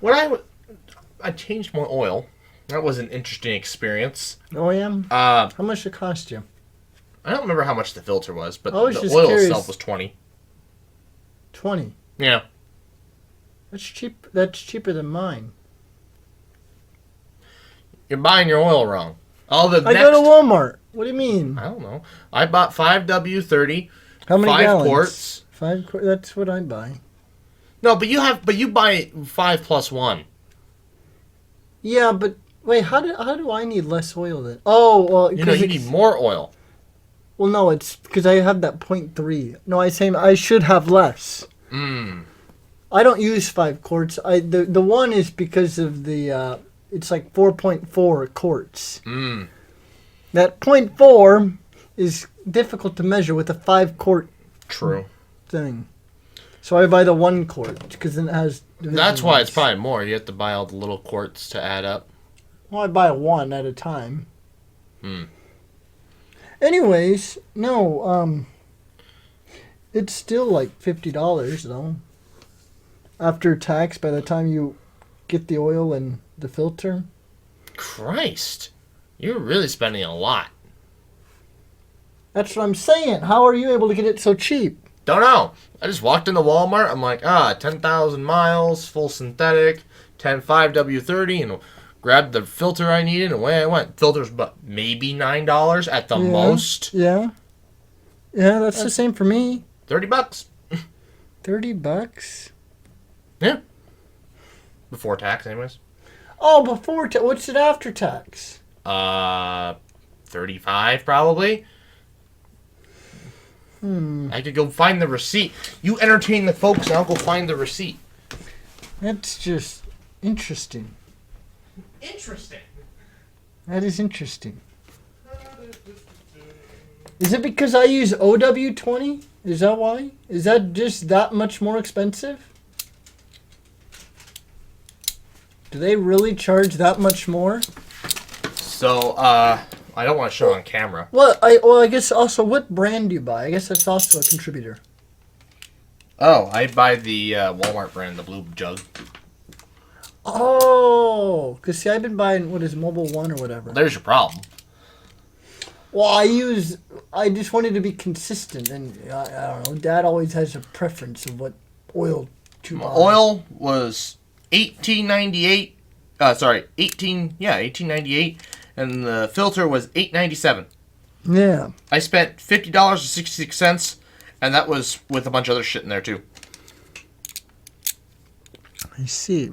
I changed my oil. That was an interesting experience. Oh, yeah? How much did it cost you? I don't remember how much the filter was, but the just oil curious. itself was $20. 20. Yeah. That's cheap. That's cheaper than mine. You're buying your oil wrong. I go to Walmart. What do you mean? I don't know. I bought 5W30. How many 5 gallons? quarts. 5 quarts. That's what I buy. No, but you buy 5 plus 1. Yeah, but wait, how do I need less oil then? Oh, well, you need more oil. Well, no, it's because I have that 0.3. No, I should have less. I don't use 5 quarts. The one is because of the it's like 4.4 quarts. That 0.4 is difficult to measure with a 5 quart. True. Thing. So I buy the 1 quart because then it has. That's why it's probably more. You have to buy all the little quarts to add up. Well, I buy 1 at a time. Anyways, no, it's still like $50 though. After tax, by the time you get the oil and the filter. Christ, you're really spending a lot. That's what I'm saying. How are you able to get it so cheap? Don't know. I just walked into Walmart. I'm like, 10,000 miles, full synthetic, 5W30, and grabbed the filter I needed, and away I went. Filter's maybe $9 at the most. Yeah. Yeah, that's the same for me. $30. $30? Yeah. Before tax, anyways. Oh, before tax. What's it after tax? 35 probably. I could go find the receipt. You entertain the folks, and I'll go find the receipt. That's just interesting. Interesting. That is interesting. Is it because I use OW20? Is that why? Is that just that much more expensive? Do they really charge that much more? So, I don't want to show it on camera. Well, I guess also, what brand do you buy? I guess that's also a contributor. Oh, I buy the Walmart brand, the blue jug. Oh, because see, I've been buying, what is Mobile One or whatever. There's your problem. Well, I just wanted to be consistent, and I don't know, Dad always has a preference of what oil to buy. Oil was $18.98, 18.98, and the filter was $8.97. Yeah. I spent $50.66, and that was with a bunch of other shit in there too. I see.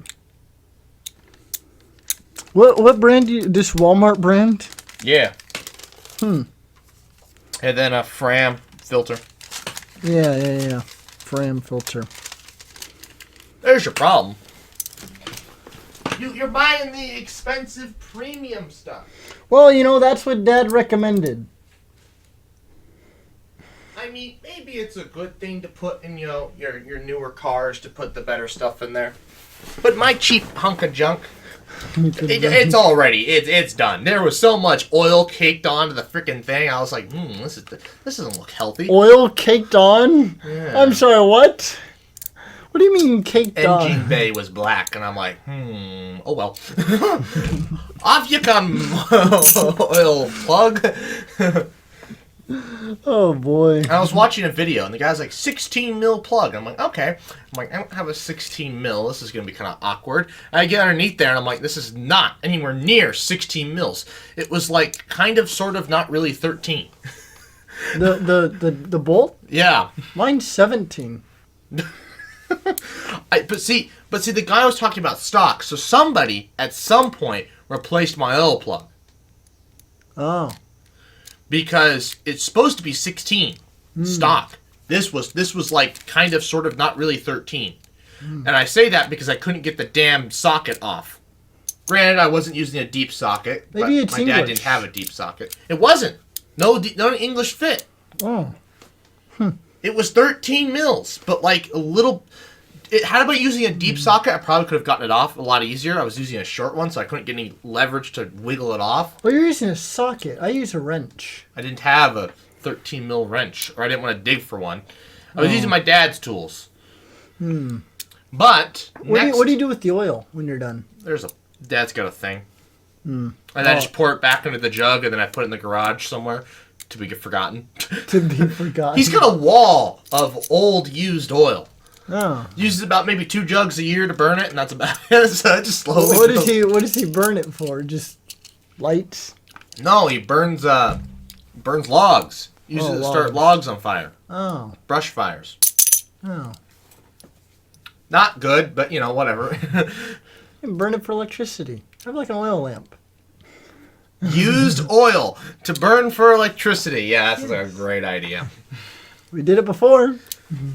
What brand do you... This Walmart brand? Yeah. And then a Fram filter. Yeah. Fram filter. There's your problem. You're buying the expensive premium stuff. Well, that's what Dad recommended. I mean, maybe it's a good thing to put in, your newer cars to put the better stuff in there. But my cheap hunk of junk, it's already, it's done. There was so much oil caked onto the freaking thing. I was like, this doesn't look healthy. Oil caked on? Yeah. I'm sorry, what? What do you mean caked on? Engine bay was black, and I'm like, oh well. Off you come, oil plug. Oh boy. I was watching a video, and the guy's like, 16 mil plug. I'm like, okay. I'm like, I don't have a 16 mil. This is going to be kind of awkward. And I get underneath there, and I'm like, this is not anywhere near 16 mils. It was like kind of, sort of, not really 13. The bolt? Yeah. Mine's 17. But see, the guy was talking about stock. So somebody, at some point, replaced my oil plug. Oh. Because it's supposed to be 16 stock. This was like kind of sort of not really 13. And I say that because I couldn't get the damn socket off. Granted, I wasn't using a deep socket. Maybe it's my English. dad didn't have a deep socket. It wasn't. No English fit. Oh. It was 13 mils, but like a little... Had I been using a deep socket, I probably could have gotten it off a lot easier. I was using a short one, so I couldn't get any leverage to wiggle it off. Well, you're using a socket. I use a wrench. I didn't have a 13 mil wrench, or I didn't want to dig for one. I was using my dad's tools. But What do you do with the oil when you're done? Dad's got a thing. And I just pour it back into the jug, and then I put it in the garage somewhere to be forgotten. To be forgotten. He's got a wall of old used oil. Oh. Uses about maybe 2 jugs a year to burn it, and that's about it. So I just slowly. What does he burn it for? Just lights? No, he burns logs. Uses it to start logs on fire. Oh. Brush fires. Oh. Not good, but whatever. You burn it for electricity. Have like an oil lamp. Used oil to burn for electricity. Yeah, that's a great idea. We did it before.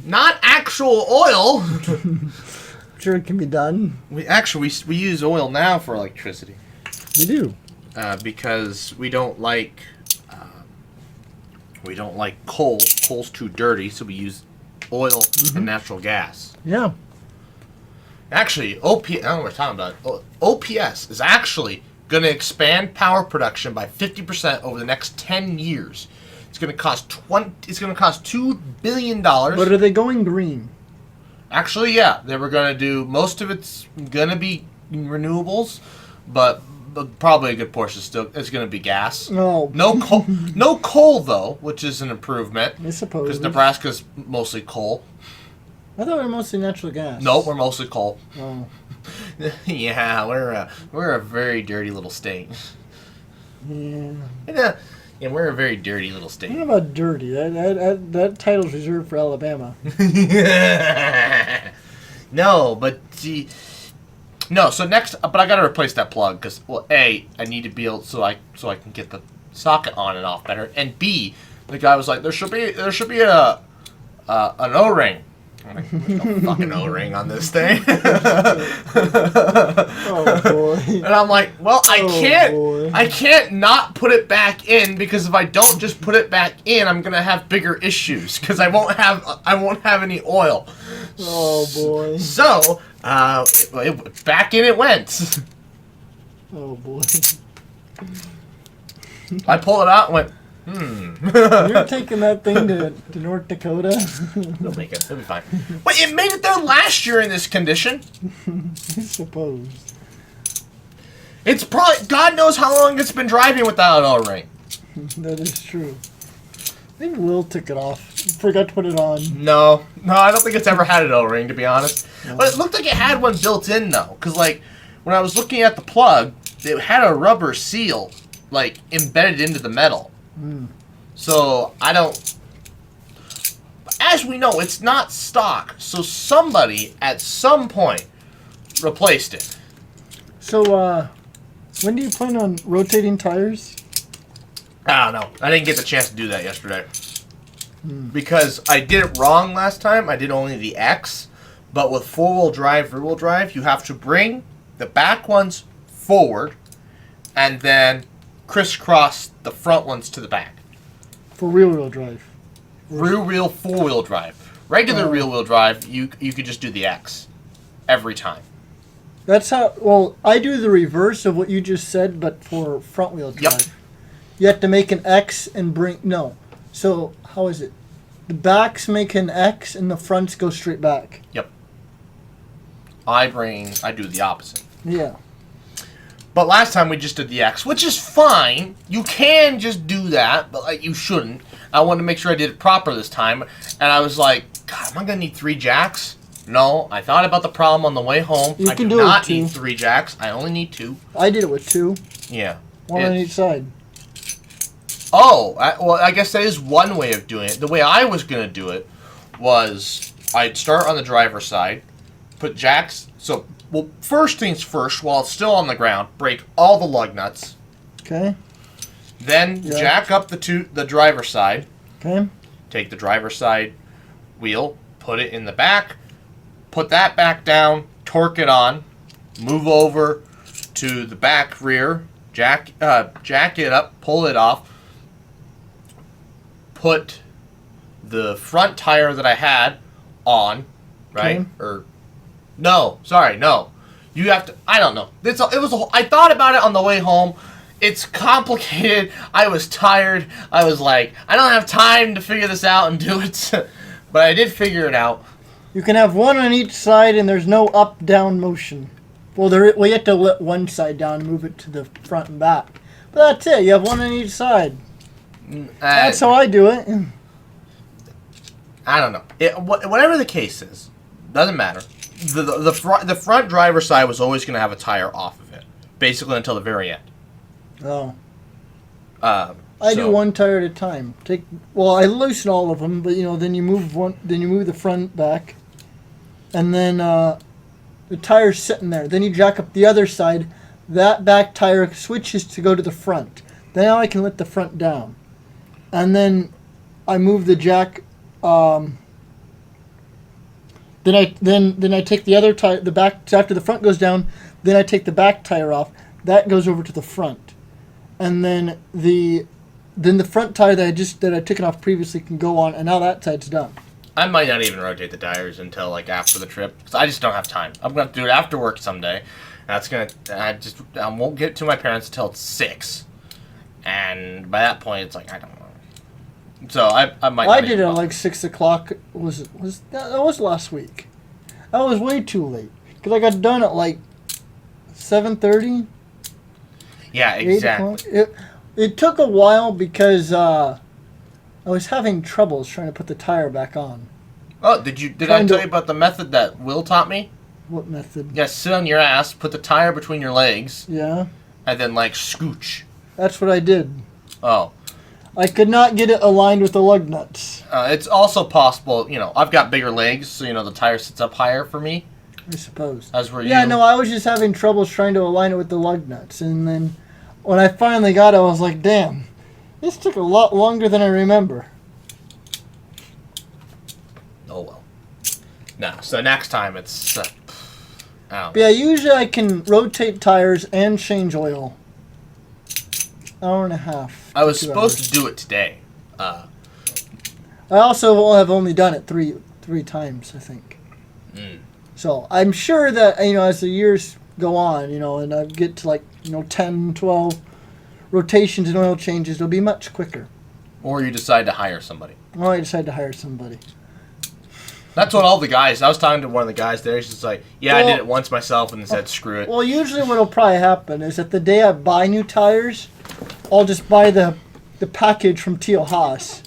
Not actual oil. I'm sure it can be done. We use oil now for electricity. We do. Because we don't like coal. Coal's too dirty, so we use oil and natural gas. Yeah. Actually, I don't know what we're talking about. OPS is actually going to expand power production by 50% over the next 10 years. It's going to cost $2 billion. But are they going green? Actually, yeah, they were going to do most of it's going to be renewables, but probably a good portion is going to be gas. No. No coal though, which is an improvement. I suppose. Because Nebraska's mostly coal. I thought we were mostly natural gas. No, we're mostly coal. Oh. Yeah, we're a very dirty little state. Yeah. Yeah, we're a very dirty little state. I don't know about dirty. That title's reserved for Alabama. No, but see, no. So next, but I gotta replace that plug because, well, A, I need to be able so I can get the socket on and off better, and B, the guy was like, there should be an O-ring. I'm like, there's no fucking O-ring on this thing. Oh boy. And I'm like, well, I can't not put it back in because if I don't just put it back in, I'm gonna have bigger issues because I won't have any oil. Oh boy. So, back in it went. Oh boy. I pulled it out and went, You're taking that thing to North Dakota? They'll make it. It'll be fine. But it made it there last year in this condition. I suppose. It's probably, God knows how long it's been driving without an O-ring. That is true. I think Will took it off. Forgot to put it on. No, I don't think it's ever had an O-ring, to be honest. No. But it looked like it had one built in, though. Because, like, when I was looking at the plug, it had a rubber seal, like, embedded into the metal. So, I don't... As we know, it's not stock. So, somebody, at some point, replaced it. So, when do you plan on rotating tires? I don't know. I didn't get the chance to do that yesterday. Because I did it wrong last time. I did only the X. But with four-wheel drive, rear-wheel drive, you have to bring the back ones forward and then crisscross the front ones to the back. For rear-wheel drive? Rear-wheel, four-wheel drive. Regular rear-wheel drive, you could just do the X every time. That's how... Well, I do the reverse of what you just said, but for front-wheel drive. Yep. You have to make an X and bring... No. So, how is it? The backs make an X and the fronts go straight back. Yep. I do the opposite. Yeah. But last time we just did the X, which is fine. You can just do that, but like you shouldn't. I wanted to make sure I did it proper this time. And I was like, God, am I going to need 3 jacks? No, I thought about the problem on the way home. I do not need 3 jacks. I only need 2. I did it with 2. Yeah. One on each side. Oh, well, I guess that is one way of doing it. The way I was going to do it was I'd start on the driver's side, put jacks. So, well, first things first, while it's still on the ground, break all the lug nuts. Okay. Then jack up the driver's side. Okay. Take the driver's side wheel, put it in the back, put that back down, torque it on, move over to the back rear, jack it up, pull it off, put the front tire that I had on, right? Okay. No. You have to. I don't know. I thought about it on the way home. It's complicated. I was tired. I was like, I don't have time to figure this out and do it. But I did figure it out. You can have one on each side, and there's no up-down motion. Well, you have to let one side down and move it to the front and back. But that's it. You have one on each side. That's how I do it. I don't know. Whatever the case is, doesn't matter. The front driver's side was always going to have a tire off of it, basically until the very end. Oh. I do one tire at a time. I loosen all of them, but then you move the front back, and then the tire's sitting there. Then you jack up the other side. That back tire switches to go to the front. Then now I can let the front down, and then I move the jack. Then I take the other tire, the back, after the front goes down. Then I take the back tire off. That goes over to the front, and then the front tire that I took it off previously can go on, and now that side's done. I might not even rotate the tires until after the trip, because I just don't have time. I'm gonna have to do it after work someday. I won't get to my parents until it's 6, and by that point it's I don't know. So I might. I did it at 6 o'clock. That was last week. That was way too late because I got done at 7:30. Yeah, exactly. It took a while because I was having troubles trying to put the tire back on. Oh, did I tell you about the method that Will taught me? What method? Yeah, sit on your ass, put the tire between your legs. Yeah. And then scooch. That's what I did. Oh. I could not get it aligned with the lug nuts. It's also possible, I've got bigger legs, so the tire sits up higher for me. I suppose. As were you. Yeah, no, I was just having troubles trying to align it with the lug nuts, and then when I finally got it, I was like, damn, this took a lot longer than I remember. Oh, well. No, so next time it's... Yeah, usually I can rotate tires and change oil. Hour and a half. I was supposed to do it today. I also have only done it three times, I think. So I'm sure that, as the years go on, and I get to 10, 12 rotations and oil changes, it'll be much quicker. Or you decide to hire somebody. Or I decide to hire somebody. That's what all the guys... I was talking to one of the guys there. He's just I did it once myself and then said, screw it. Well, usually what will probably happen is that the day I buy new tires, I'll just buy the package from Tio Haas.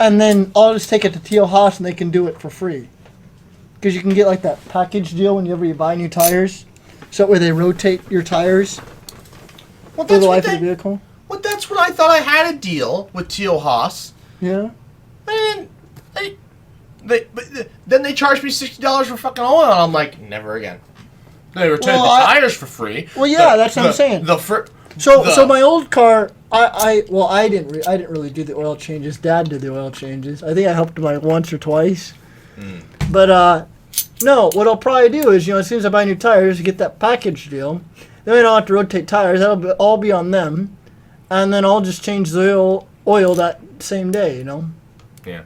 And then I'll just take it to Tio Haas and they can do it for free. Because you can get that package deal whenever you buy new tires. So that way they rotate your tires for the life of the vehicle. Well, that's what I thought. I had a deal with Tio Haas. Yeah. And then they charged me $60 for fucking oil, and I'm like, never again. They returned the tires for free. Well, yeah, that's what I'm saying. So my old car, I didn't really do the oil changes. Dad did the oil changes. I think I helped him once or twice. But no, what I'll probably do is as soon as I buy new tires, get that package deal. Then I don't have to rotate tires. That'll all be on them, and then I'll just change the oil that same day. Yeah.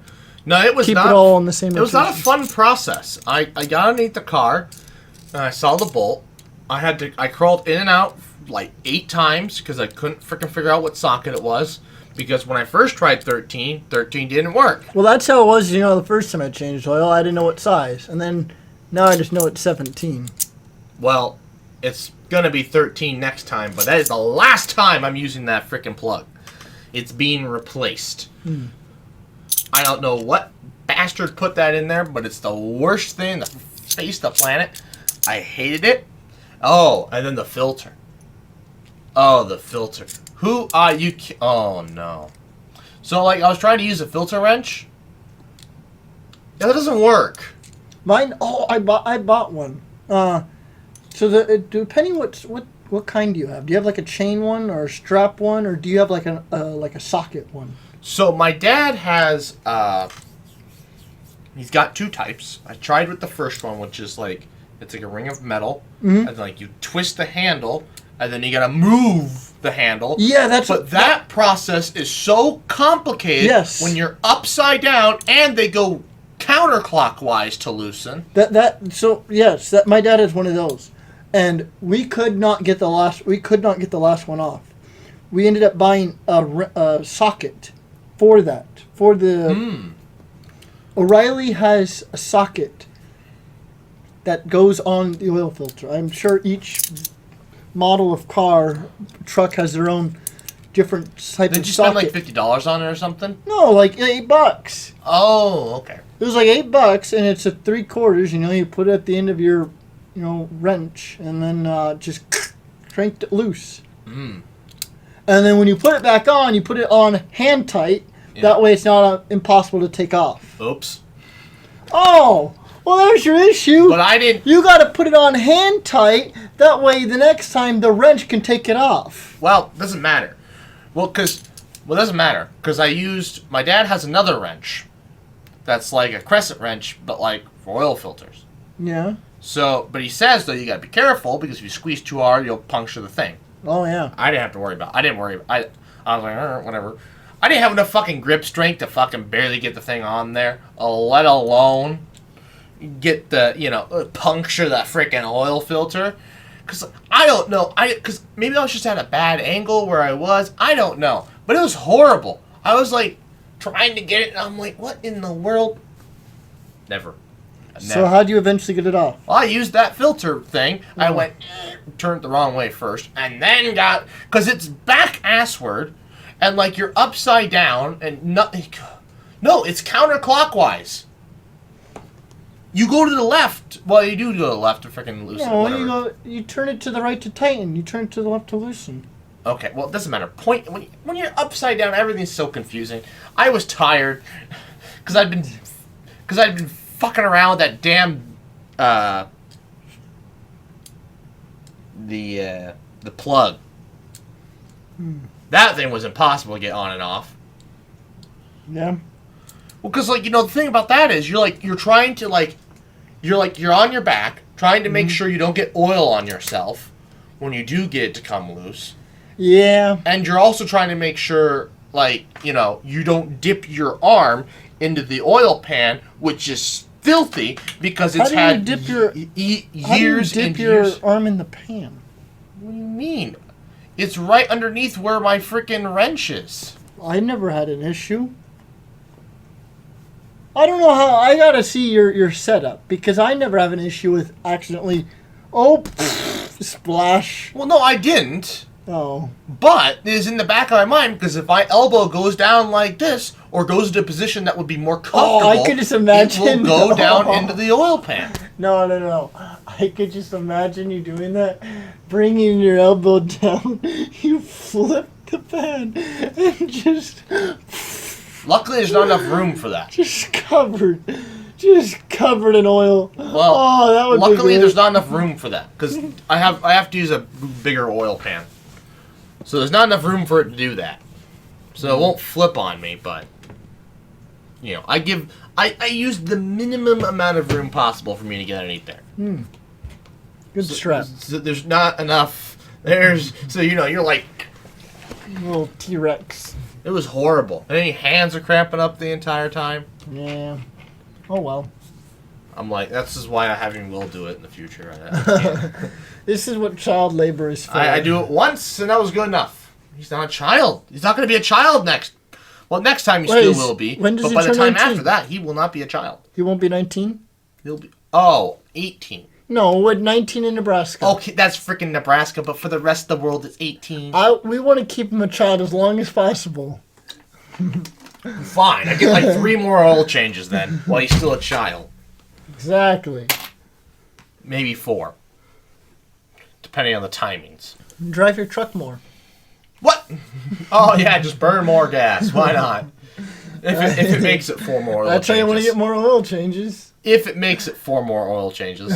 No, it was keep it all on the same. It was not a fun process. I got underneath the car, and I saw the bolt. I crawled in and out 8 times because I couldn't freaking figure out what socket it was. Because when I first tried 13 didn't work. Well, that's how it was. The first time I changed oil, I didn't know what size, and then now I just know it's 17. Well, it's gonna be 13 next time, but that is the last time I'm using that freaking plug. It's being replaced. I don't know what bastard put that in there, but it's the worst thing in the face of the planet. I hated it. Oh, and then the filter. Oh, the filter. Who are you? Oh, no. So, I was trying to use a filter wrench. Yeah, that doesn't work. Mine. Oh, I bought one. So depending what kind do you have? Do you have a chain one or a strap one, or do you have a socket one? So my dad has, he's got 2 types. I tried with the first one, which is it's a ring of metal, and then you twist the handle, and then you gotta move the handle. Yeah, that process is so complicated. Yes. When you're upside down, and they go counterclockwise to loosen. My dad has one of those, and we could not get the last one off. We ended up buying a socket for that, for the O'Reilly has a socket that goes on the oil filter. I'm sure each model of truck has their own different type Did of you spend socket. like $50 on it or something? No, like $8. Oh, okay. It was like $8, and it's a 3/4. You know, you put it at the end of your, wrench, and then just cranked it loose. Mm. And then when you put it back on, you put it on hand tight. Yeah. That way, it's not impossible to take off. Oops. Oh, well, there's your issue. But I didn't. You got to put it on hand tight. That way, the next time the wrench can take it off. Well, doesn't matter. Well, it doesn't matter because my dad has another wrench. That's like a crescent wrench, but like for oil filters. Yeah. So, but he says though you gotta be careful because if you squeeze too hard, you'll puncture the thing. Oh yeah. I didn't have to worry about. I was like, whatever. I didn't have enough fucking grip strength to fucking barely get the thing on there, let alone get the puncture that freaking oil filter. Cause I don't know. Cause maybe I was just at a bad angle where I was. I don't know. But it was horrible. I was like trying to get it, and I'm like, what in the world? Never. So how do you eventually get it off? Well, I used that filter thing. Oh. I went, turned the wrong way first, and then because it's back assward, and like you're upside down, and no, it's counterclockwise. You go to the left. Well, you do go to the left to freaking loosen. No, you turn it to the right to tighten. You turn it to the left to loosen. Okay, well, it doesn't matter. When you're upside down, everything's so confusing. I was tired because I'd been fucking around with that damn the plug. That thing was impossible to get on and off. Yeah. Well, because the thing about that is you're trying to you're on your back trying to make sure you don't get oil on yourself when you do get it to come loose. Yeah. And you're also trying to make sure you don't dip your arm into the oil pan, which is filthy because it's had years and years. Your arm in the pan? What do you mean? It's right underneath where my freaking wrench is. I never had an issue. I don't know how. I gotta see your setup because I never have an issue with accidentally. Splash. Well, no, I didn't. Oh. But it is in the back of my mind because if my elbow goes down like this or goes into a position that would be more comfortable, I could just imagine. It will go down into the oil pan. No. I could just imagine you doing that, bringing your elbow down, you flip the pan, and just... Luckily, there's not enough room for that. Just covered in oil. Well, that would luckily, be good. there's not enough room for that because I have to use a bigger oil pan. So there's not enough room for it to do that. So it won't flip on me, but I use the minimum amount of room possible for me to get underneath there. Good strap. So there's not enough. You're like little T-Rex. It was horrible. And then your hands are cramping up the entire time. Yeah. Oh well. I'm like, this is why I having Will do it in the future. This is what child labor is for. I do it once, and that was good enough. He's not a child. He's not going to be a child next. Well, next time he still will be. When does but he by the turn time 19? after that, he will not be a child. He won't be 19? He'll be 18. No, we're 19 in Nebraska. Okay, that's freaking Nebraska, but for the rest of the world, it's 18. We want to keep him a child as long as possible. Fine, I get like 3 more oil changes then, while he's still a child. Exactly. Maybe 4. Depending on the timings. Drive your truck more. What? Oh yeah, just burn more gas. Why not? If it makes it 4 more oil changes. That's how you want to get more oil changes. If it makes it 4 more oil changes.